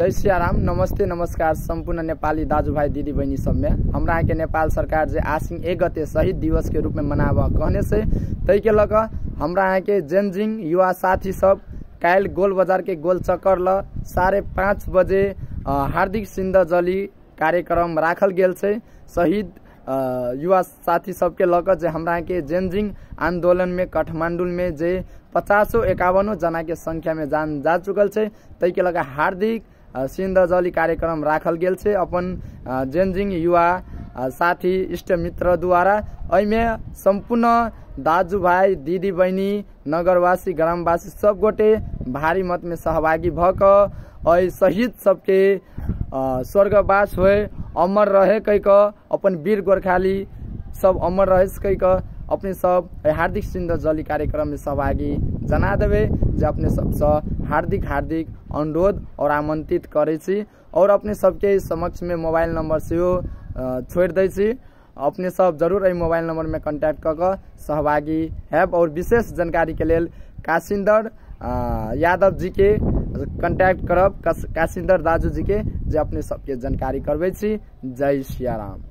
जय सियाराम। नमस्ते नमस्कार संपूर्ण नेपाली दाजुभाइ दिदी बहनी सब में हमरा के नेपाल सरकार जे आसिन 1 गते शहीद दिवस के रूप में मनाव कहने से तै के लग हमरा के जेनजिंग युवा साथी सब काल गोल बाजार के गोल चक्कर ल 5:30 बजे हार्दिक सिन्धजली कार्यक्रम राखल गेल छे। शहीद युवा साथी सबके लग जे हमरा के जेनजिंग आंदोलन में काठमांडू में जे 50-51 जना के संख्या में जान जा चुकल छे तै के लग हार्दिक सिन्धजली कार्यक्रम राखल गेल छे। अपन जेनजिंग युवा साथी इष्ट मित्र द्वारा अइमे संपूर्ण दाजु भाई दीदी बहनी नगरवासी ग्रामवासी सब गोटे भारी मत में सहभागी भक शहीद सबके स्वर्गवास होए अमर रहे कहिक अपन वीर गोर्खाली सब अमर रहे कहिक अपने सब हार्दिक सिन्धजली कार्यक्रम में सहभागी जना देवे जे अपने सब हार्दिक अनुरोध और आमंत्रित करे छी और अपने सबके समक्ष में मोबाइल नंबर से छोड़ दै छी। अपने सब जरूर मोबाइल नंबर में कांटेक्ट कर सहभागी हैब और विशेष जानकारी के लिए काशिंदर यादव जी के कांटेक्ट करब, काशिंदर दाजू जी के जे अपने सबके जानकारी करबे छी। जय सियाराम।